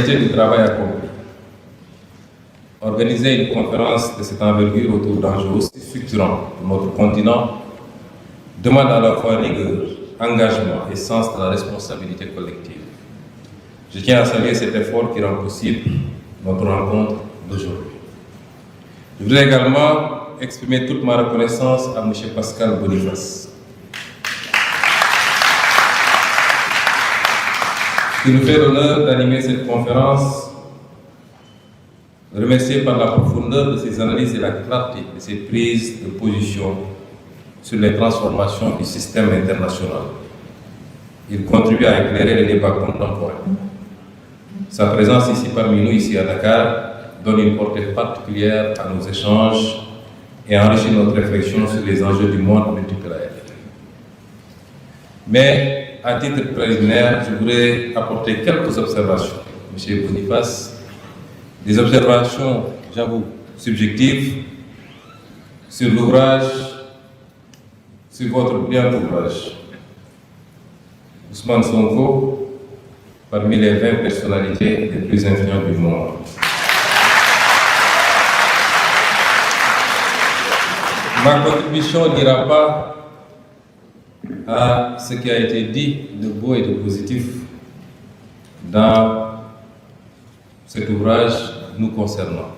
qualité du travail accompli. Organiser une conférence de cette envergure autour d'enjeux aussi structurants pour notre continent demande à la fois rigueur, engagement et sens de la responsabilité collective. Je tiens à saluer cet effort qui rend possible notre rencontre d'aujourd'hui. Je voudrais également exprimer toute ma reconnaissance à M. Pascal Boniface, qui nous fait l'honneur d'animer cette conférence, remercié par la profondeur de ses analyses et la clarté de ses prises de position sur les transformations du système international. Il contribue à éclairer les débats contemporains. Sa présence ici parmi nous, ici à Dakar, donne une portée particulière à nos échanges et enrichit notre réflexion sur les enjeux du monde multipolaire. Mais, à titre préliminaire, je voudrais apporter quelques observations. M. Boniface, des observations, j'avoue, subjectives sur l'ouvrage, sur votre brillant ouvrage. Ousmane Sonko, parmi les 20 personnalités les plus influentes du monde. Ma contribution n'ira pas à ce qui a été dit de beau et de positif dans cet ouvrage nous concernant.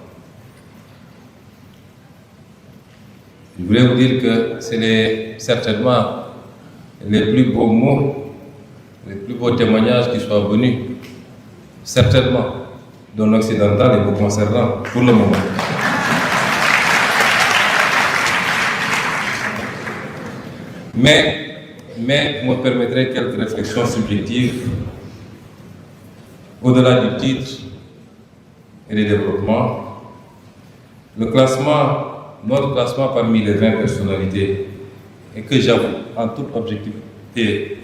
Je voulais vous dire que c'est certainement les plus beaux mots, les plus beaux témoignages qui soient venus, certainement, d'un occidental et vous concernant pour le moment. Mais vous me permettrez quelques réflexions subjectives au-delà du titre et des développements. Notre classement parmi les 20 personnalités, et que j'avoue, en toute objectivité,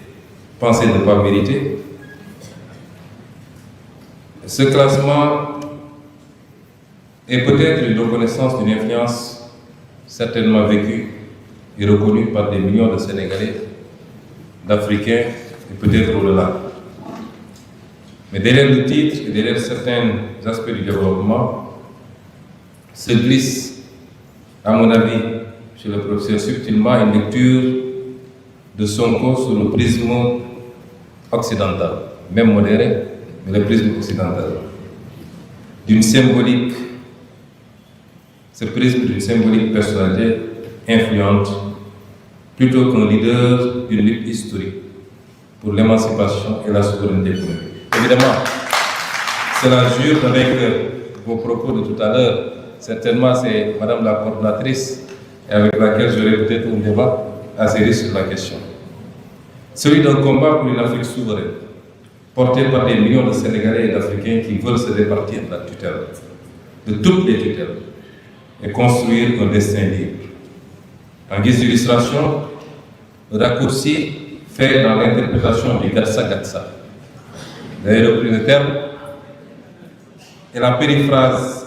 penser ne pas mériter. Ce classement est peut-être une reconnaissance d'une influence certainement vécue et reconnue par des millions de Sénégalais, d'Africains et peut-être au-delà. Mais derrière le titre et derrière certains aspects du développement se glisse, à mon avis, chez le professeur subtilement, une lecture de Sonko sur le prisme occidental, même modéré, mais le prisme occidental, d'une symbolique, ce prisme d'une symbolique personnalité influente, plutôt qu'un leader d'une lutte historique pour l'émancipation et la souveraineté économique. Évidemment, cela jure avec vos propos de tout à l'heure. Certainement, c'est Madame la coordinatrice avec laquelle j'aurai peut-être un débat assez riche sur la question. Celui d'un combat pour une Afrique souveraine, porté par des millions de Sénégalais et d'Africains qui veulent se départir de la tutelle, de toutes les tutelles, et construire un destin libre. En guise d'illustration, le raccourci fait dans l'interprétation du Gatsa-Gatsa. Vous avez repris le terme, et la périphrase,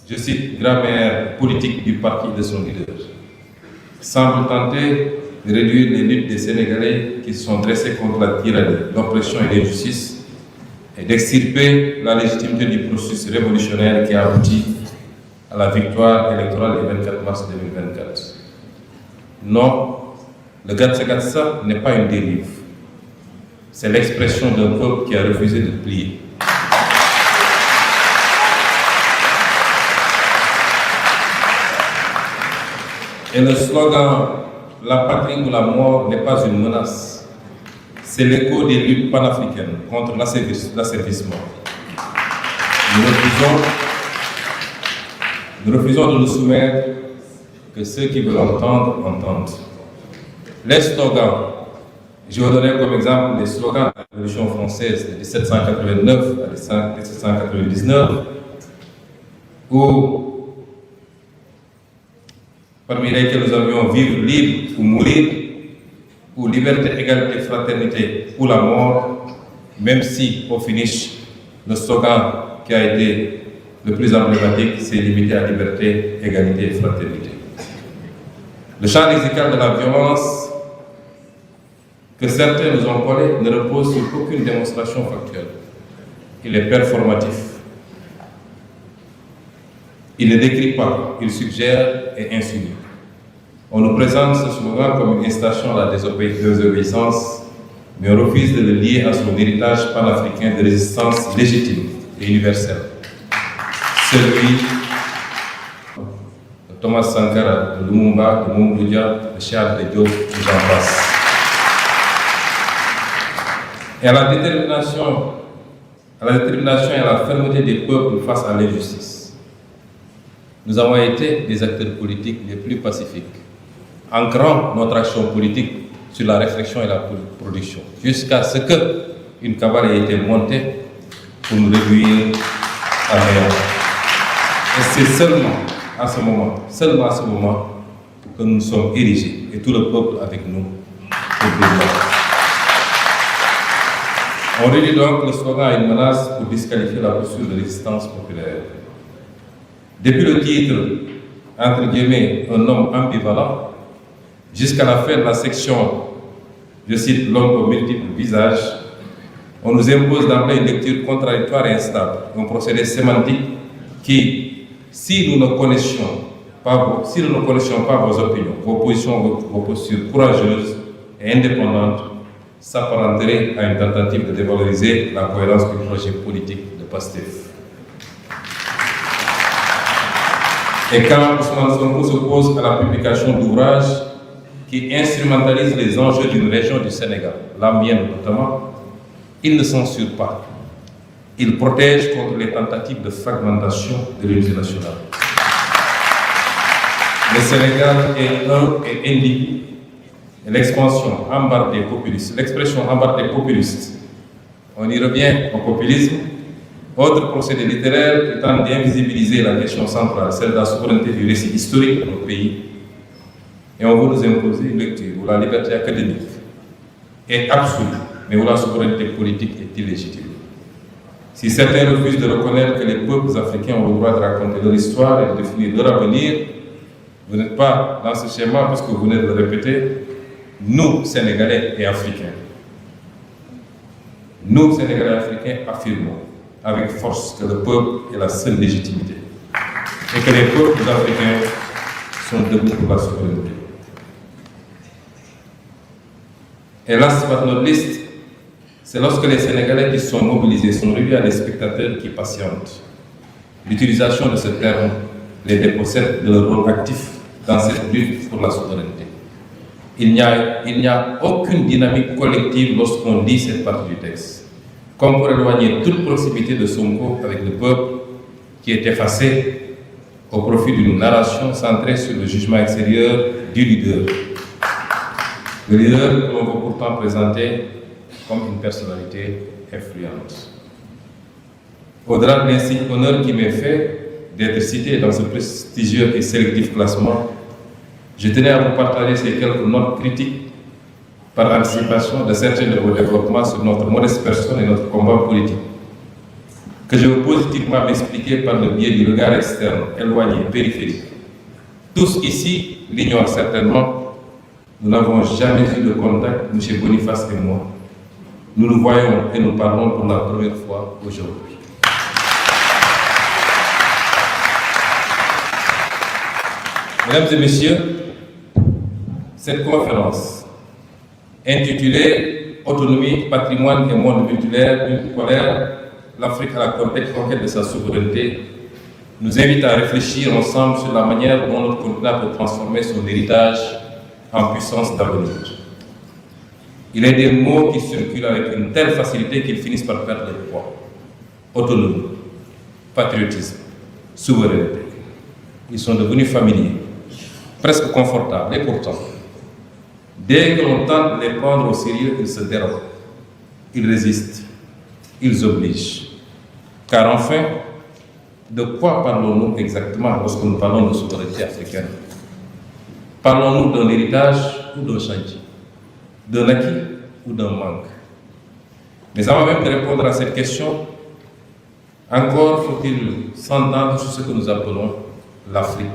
je cite, grammaire politique du parti de son leader, semble tenter de réduire les luttes des Sénégalais qui se sont dressés contre la tyrannie, l'oppression et l'injustice, et d'extirper la légitimité du processus révolutionnaire qui a abouti à la victoire électorale du 24 mars 2024. Non, le Gatsa-Gatsa n'est pas une dérive. C'est l'expression d'un peuple qui a refusé de plier. Et le slogan « La patrie ou la mort » n'est pas une menace. C'est l'écho des luttes panafricaines contre l'asservissement. Nous refusons de nous soumettre, que ceux qui veulent entendre, entendent. Les slogans, je vais donner comme exemple les slogans de la Révolution française de 1789 à 1799, où, parmi lesquels nous avions vivre libre ou mourir, ou liberté, égalité, fraternité ou la mort, même si au finish, le slogan qui a été le plus emblématique s'est limité à liberté, égalité et fraternité. Le champ lexical de la violence que certains nous ont collé ne repose sur aucune démonstration factuelle. il est performatif. Il ne décrit pas, il suggère et insinue. On nous présente ce slogan comme une incitation à la désobéissance, mais on refuse de le lier à son héritage panafricain de résistance légitime et universelle. Celui de Thomas Sankara, de Lumumba, de Mamadou Dia, de Charles de Diop, et j'en passe. Et à la détermination et à la fermeté des peuples face à l'injustice. Nous avons été des acteurs politiques les plus pacifiques, ancrant notre action politique sur la réflexion et la production, jusqu'à ce qu'une cabale ait été montée pour nous réduire à néant. Et c'est seulement à ce moment, que nous sommes érigés, et tout le peuple avec nous, pour développer. On réduit donc le slogan à une menace pour disqualifier la posture de résistance populaire. Depuis le titre, entre guillemets, un homme ambivalent, jusqu'à la fin de la section, je cite l'homme aux multiples visages, on nous impose d'emblée une lecture contradictoire et instable, un procédé sémantique qui, si nous ne connaissions pas vos opinions, vos positions, vos postures courageuses et indépendantes, s'apparenterait à une tentative de dévaloriser la cohérence du projet politique de PASTEF. Et quand Ousmane Sonko s'oppose à la publication d'ouvrages qui instrumentalisent les enjeux d'une région du Sénégal, la mienne notamment, il ne censure pas. Il protège contre les tentatives de fragmentation de l'unité nationale. Le Sénégal est un et indigne. L'expression embarque des populistes, on y revient au populisme, autre procédé littéraire qui tente d'invisibiliser la question centrale, celle de la souveraineté du récit historique de notre pays. Et on veut nous imposer une lecture où la liberté académique est absolue, mais où la souveraineté politique est illégitime. Si certains refusent de reconnaître que les peuples africains ont le droit de raconter leur histoire et de définir leur avenir, vous n'êtes pas dans ce schéma parce que vous venez de le répéter. Nous, Sénégalais et Africains, affirmons avec force que le peuple est la seule légitimité et que les peuples africains sont debout pour la souveraineté. Et last but not least, c'est lorsque les Sénégalais qui sont mobilisés sont réduits à des spectateurs qui patientent. L'utilisation de ce terme les dépossède de leur rôle actif dans cette lutte pour la souveraineté. Il n'y a aucune dynamique collective lorsqu'on lit cette partie du texte, comme pour éloigner toute proximité de Sonko avec le peuple qui est effacé au profit d'une narration centrée sur le jugement extérieur du leader. Le leader que l'on veut pourtant présenter comme une personnalité influente. Au-delà de l'insigne honneur qui m'est fait d'être cité dans ce prestigieux et sélectif classement, je tenais à vous partager ces quelques notes critiques par anticipation de certains de vos développements sur notre modeste personne et notre combat politique, que je veux positivement m'expliquer par le biais du regard externe, éloigné, périphérique. Tous ici l'ignorent certainement, nous n'avons jamais eu de contact, M. Boniface et moi. Nous nous voyons et nous parlons pour la première fois aujourd'hui. Mesdames et messieurs, cette conférence, intitulée Autonomie, patrimoine et monde multipolaire, l'Afrique à la conquête de sa souveraineté, nous invite à réfléchir ensemble sur la manière dont notre continent peut transformer son héritage en puissance d'avenir. Il y a des mots qui circulent avec une telle facilité qu'ils finissent par perdre leur poids. Autonomie, patriotisme, souveraineté. Ils sont devenus familiers, presque confortables, et pourtant, dès que l'on tente de les prendre au sérieux, ils se dérobent, ils résistent, ils obligent. Car enfin, de quoi parlons-nous exactement lorsque nous parlons de souveraineté africaine? Parlons-nous d'un héritage ou d'un chantier, d'un acquis ou d'un manque? Mais avant même de répondre à cette question, encore faut-il s'entendre sur ce que nous appelons l'Afrique.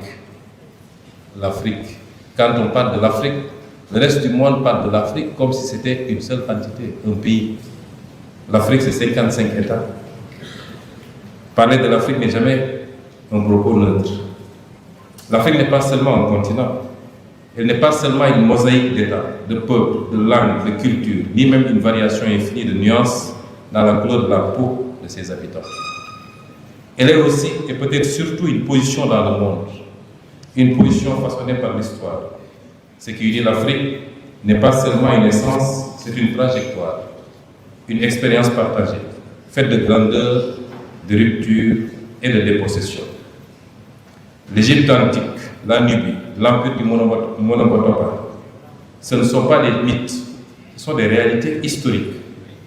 L'Afrique. Quand on parle de l'Afrique, le reste du monde parle de l'Afrique comme si c'était une seule entité, un pays. L'Afrique, c'est 55 États, Parler de l'Afrique n'est jamais un propos neutre. L'Afrique n'est pas seulement un continent, elle n'est pas seulement une mosaïque d'États, de peuples, de langues, de cultures, ni même une variation infinie de nuances dans la couleur de la peau de ses habitants. Elle est aussi, et peut-être surtout, une position dans le monde, une position façonnée par l'histoire. Ce qui unit l'Afrique n'est pas seulement une essence, c'est une trajectoire, une expérience partagée, faite de grandeur, de rupture et de dépossession. L'Égypte antique, la Nubie, l'empire du Monomotapa, ce ne sont pas des mythes, ce sont des réalités historiques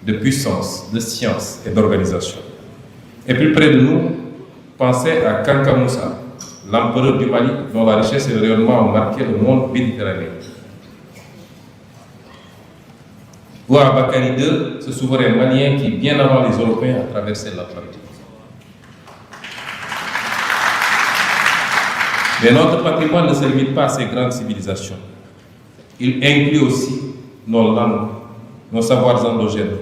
de puissance, de science et d'organisation. Et plus près de nous, pensez à Kanka Moussa, l'empereur du Mali, dont la richesse et le rayonnement ont marqué le monde méditerranéen. Ou à Bakary II, ce souverain malien qui, bien avant les Européens, a traversé l'Atlantique. Mais notre patrimoine ne se limite pas à ces grandes civilisations. Il inclut aussi nos langues, nos savoirs endogènes,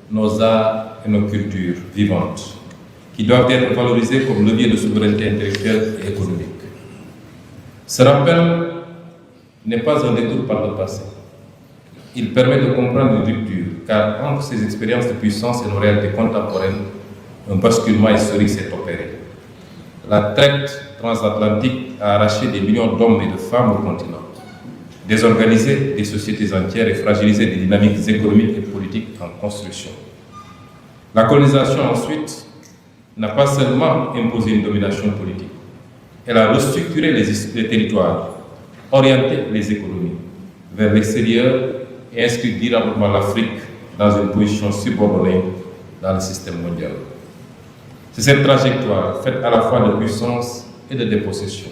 nos arts et nos cultures vivantes, qui doivent être valorisés comme levier de souveraineté intellectuelle et économique. Ce rappel n'est pas un détour par le passé. Il permet de comprendre une rupture, car entre ces expériences de puissance et nos réalités contemporaines, un basculement historique s'est opéré. La traite transatlantique a arraché des millions d'hommes et de femmes au continent, désorganisé des sociétés entières et fragilisé des dynamiques économiques et politiques en construction. La colonisation, ensuite, n'a pas seulement imposé une domination politique, elle a restructuré les territoires, orienté les économies vers l'extérieur et inscrit durablement l'Afrique dans une position subordonnée dans le système mondial. C'est cette trajectoire, faite à la fois de puissance et de dépossession,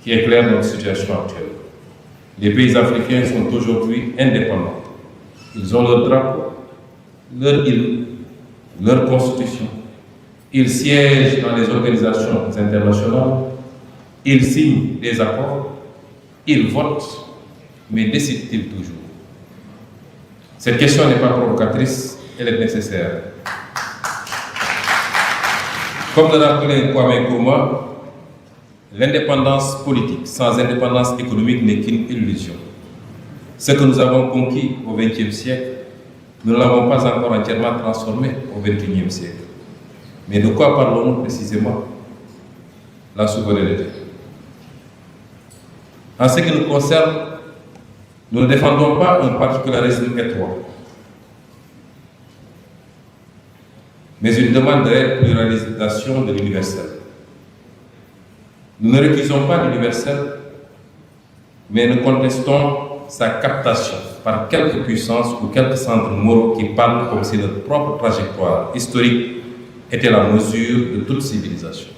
qui éclaire notre situation actuelle. Les pays africains sont aujourd'hui indépendants. Ils ont leur drapeau, leur hymne, leur constitution. Ils siègent dans les organisations internationales, ils signent des accords, ils votent, mais décident-ils toujours? Cette question n'est pas provocatrice, elle est nécessaire. Comme le rappelait Kwame Nkrumah, l'indépendance politique sans indépendance économique n'est qu'une illusion. Ce que nous avons conquis au XXe siècle, nous ne l'avons pas encore entièrement transformé au XXIe siècle. Mais de quoi parlons-nous précisément? La souveraineté. En ce qui nous concerne, nous ne défendons pas un particularisme étroit, mais une demande de réelle pluralisation de l'universel. Nous ne récusons pas l'universel, mais nous contestons sa captation par quelques puissances ou quelques centres moraux qui parlent comme si notre propre trajectoire historique était la mesure de toute civilisation.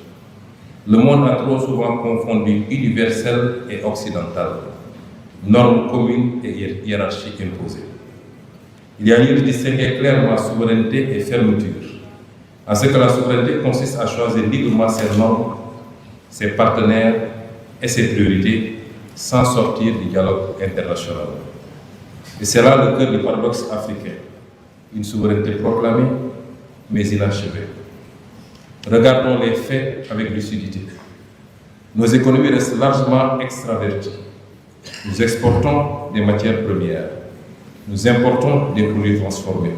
Le monde a trop souvent confondu universel et occidental, normes communes et hiérarchies imposées. Il y a lieu de distinguer clairement souveraineté et fermeture, en ce que la souveraineté consiste à choisir librement ses normes, ses partenaires et ses priorités, sans sortir du dialogue international. Et c'est là le cœur du paradoxe africain, une souveraineté proclamée, mais inachevée. Regardons les faits avec lucidité. Nos économies restent largement extraverties. Nous exportons des matières premières. Nous importons des produits transformés.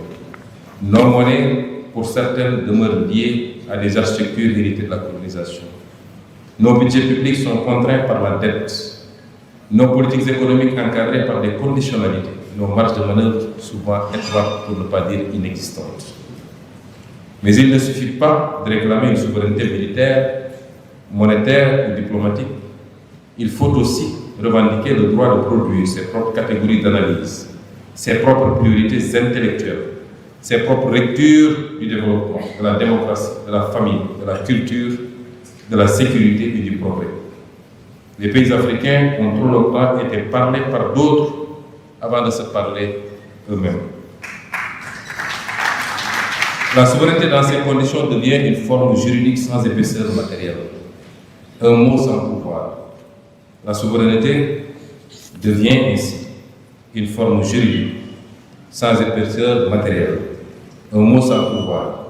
Nos monnaies, pour certaines, demeurent liées à des architectures héritées de la colonisation. Nos budgets publics sont contraints par la dette. Nos politiques économiques encadrées par des conditionnalités. Nos marges de manœuvre souvent étroites, pour ne pas dire inexistantes. Mais il ne suffit pas de réclamer une souveraineté militaire, monétaire ou diplomatique. Il faut aussi revendiquer le droit de produire ses propres catégories d'analyse, ses propres priorités intellectuelles, ses propres lectures du développement, de la démocratie, de la famille, de la culture, de la sécurité et du progrès. Les pays africains ont trop longtemps été parlés par d'autres avant de se parler eux-mêmes. La souveraineté dans ces conditions devient une forme juridique sans épaisseur matérielle, un mot sans pouvoir. La souveraineté devient ainsi une forme juridique sans épaisseur matérielle, un mot sans pouvoir.